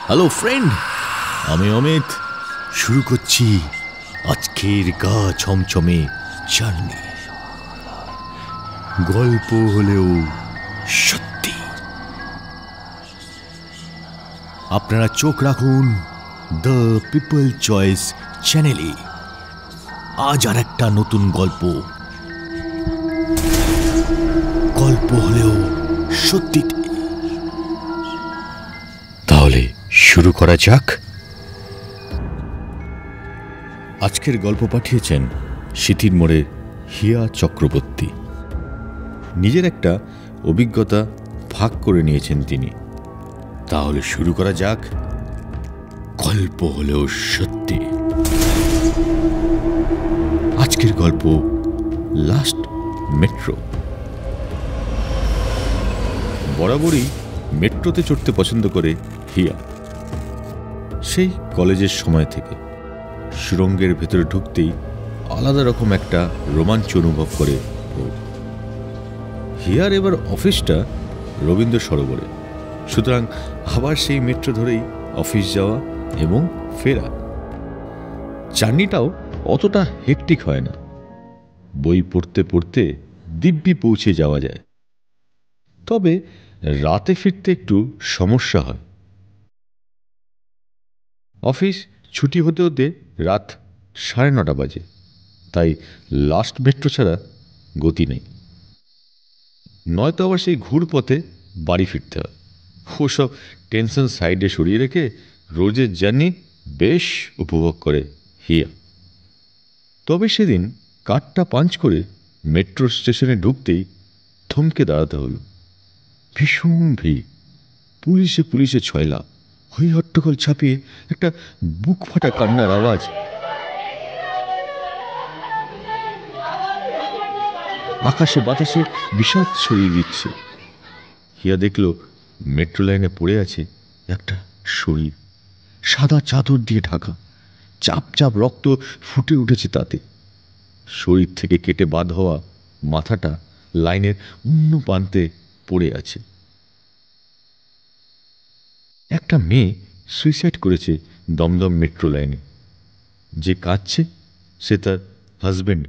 Hello friend, আমি অমিত। শুরু করছি আজকের গা ছমছমে জার্নি। গল্প হলেও সত্যি। আপনারা চোখ রাখুন দ্য পিপল চয়েস চ্যানেলে। আজ আর একটা নতুন গল্প। গল্প হলেও সত্যি। তাহলে শুরু করা যাক। আজকের গল্প পাঠিয়েছেন সিথির মোড়ের হিয়া চক্রবর্তী। নিজের একটা অভিজ্ঞতা ভাগ করে নিয়েছেন তিনি। তাহলে শুরু করা যাক। গল্প হলেও সত্যি। আজকের গল্প লাস্ট মেট্রো। বরাবরই মেট্রোতে চড়তে পছন্দ করে হিয়া, সেই কলেজের সময় থেকে। সুড়ঙ্গের ভেতরে ঢুকতেই আলাদা রকম একটা রোমাঞ্চ অনুভব করে ও। হিয়ার এবার অফিসটা রবীন্দ্র সরোবরে, সুতরাং আবার সেই মেট্রো ধরেই অফিস যাওয়া এবং ফেরা। জার্নিটাও অতটা হেক্টিক হয় না। বই পড়তে পড়তে দিব্যি পৌঁছে যাওয়া যায়। তবে রাতে ফিরতে একটু সমস্যা হয়। অফিস ছুটি হতে হতে রাত 9:30 বাজে, তাই লাস্ট মেট্রো ছাড়া গতি নেই। নয়তো আবার সেই ঘুরপথে বাড়ি ফিরতে হয়। ওসব টেনশন সাইডে সরিয়ে রেখে রোজের জার্নি বেশ উপভোগ করে হিয়া। তবে সেদিন কার্ডটা পাঞ্চ করে মেট্রো স্টেশনে ঢুকতেই থমকে দাঁড়াতে হলো। ভীষণ ভিড়, পুলিশে পুলিশে ছয়লা, হই হট্টগোল ছাপিয়ে একটা বুক ফাটা কান্নার আওয়াজ আকাশে বাতাসে বিষাদ ছড়িয়ে দিচ্ছে। হিয়া দেখল মেট্রো লাইনে পড়ে আছে একটা শরীর, সাদা চাদর দিয়ে ঢাকা। চাপ চাপ রক্ত ফুটে উঠেছে তাতে। শরীর থেকে কেটে বাদ হওয়া মাথাটা লাইনের অন্য প্রান্তে পড়ে আছে। একটা মেয়ে সুইসাইড করেছে দমদম মেট্রো লাইনে। যে কাঁদছে সে তার হাজবেন্ড।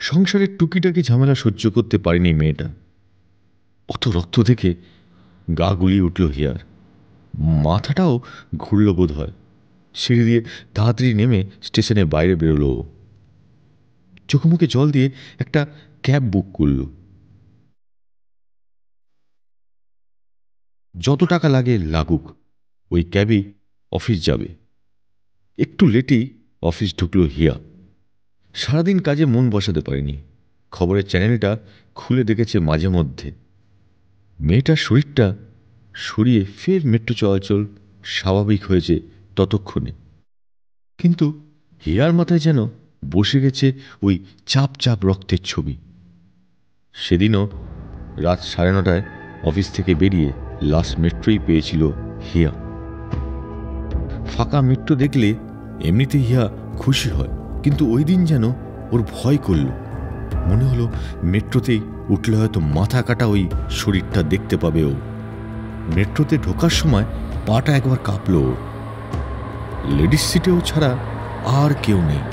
সংসারের টুকিটাকি ঝামেলা সহ্য করতে পারেনি মেয়েটা। অত রক্ত দেখে গা গুলিয়ে উঠল হিয়ার। মাথাটাও ঘুরল বোধ হয়। সিঁড়ি দিয়ে তাড়াতাড়ি নেমে স্টেশনের বাইরে বেরোলো। চোখে মুখে জল দিয়ে একটা ক্যাব বুক করল। যত টাকা লাগে লাগুক, ওই ক্যাবেই অফিস যাবে। একটু লেটেই অফিস ঢুকলো হিয়া। সারাদিন কাজে মন বসাতে পারেনি। খবরের চ্যানেলটা খুলে দেখেছে মাঝে মধ্যে। মেয়েটার শরীরটা সরিয়ে ফের মেট্রো চলাচল স্বাভাবিক হয়েছে ততক্ষণে। কিন্তু হিয়ার মাথায় যেন বসে গেছে ওই চাপ চাপ রক্তের ছবি। সেদিনও রাত 9:30 অফিস থেকে বেরিয়ে লাস্ট মেট্রোই পেয়েছিল হিয়া। ফাঁকা মেট্রো দেখলে এমনিতে হিয়া খুশি হয়, কিন্তু ওই দিন যেন ওর ভয় করল। মনে হলো মেট্রোতেই উঠলে হয়তো মাথা কাটা ওই শরীরটা দেখতে পাবে ও। মেট্রোতে ঢোকার সময় পাটা একবার কাঁপল ওর। লেডিস সিটেও ছাড়া আর কেউ নেই।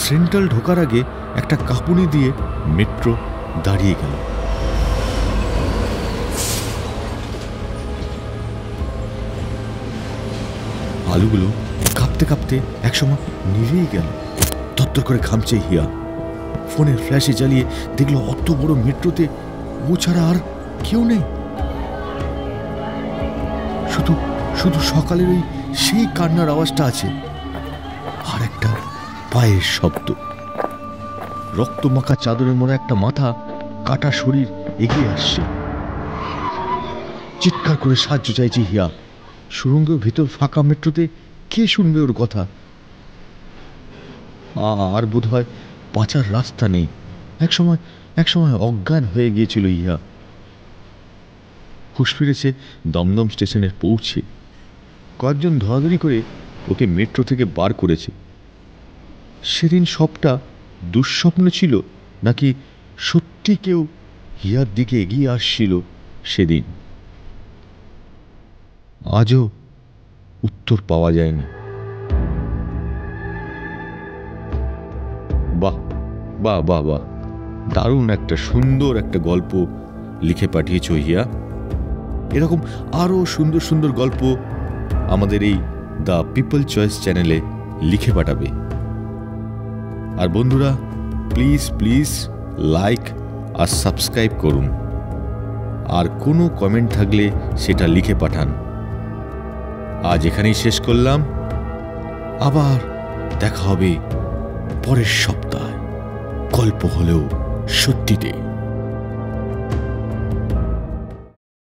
সেন্ট্রাল ঢোকার আগে একটা কাঁপুনি দিয়ে মেট্রো দাঁড়িয়ে গেল। আলুগুলো কাঁপতে কাঁপতে একসময় নিভেই গেল। তত্তর করে ঘামছে হিয়া। ফোনের ফ্ল্যাশে জ্বালিয়ে দেখলো অত বড় মেট্রোতে ও ছাড়া আর কেউ নেই। শুধু শুধু সকালের ওই সেই কান্নার আওয়াজটা আছে, আর একটা পায়ের শব্দ। রক্ত মাখা চাদরে মোড়া একটা মাথা, কাটা শরীর এগিয়ে আসছে। চিৎকার করে সাহায্য চাইছে হিয়া। সুড়ঙ্গের ভেতর ফাঁকা মেট্রোতে কে শুনবে ওর কথা? আর বোধ হয় বাঁচার রাস্তা নেই। একসময় অজ্ঞান হয়ে গিয়েছিল ইহা। হুঁশ ফিরেছে দমদম স্টেশনের পৌঁছে। কয়েকজন ধরাধরি করে ওকে মেট্রো থেকে বার করেছে। সেদিন সবটা দুঃস্বপ্ন ছিল নাকি সত্যি কেউ হিয়ার দিকে এগিয়ে আসছিল সেদিন? আজও উত্তর পাওয়া যায়নি। বাহ বাহ বাহ বাহ, দারুণ একটা সুন্দর একটা গল্প লিখে পাঠিয়েছো হিয়া। এরকম আরও সুন্দর সুন্দর গল্প আমাদের এই দ্য পিপল চয়েস চ্যানেলে লিখে পাঠাবে। আর বন্ধুরা, প্লিজ প্লিজ লাইক আর সাবস্ক্রাইব করুন। আর কোনো কমেন্ট থাকলে সেটা লিখে পাঠান। আজ এখানেই শেষ করলাম, আবার দেখা হবে পরের সপ্তাহে, গল্প হলেও সত্যিতে।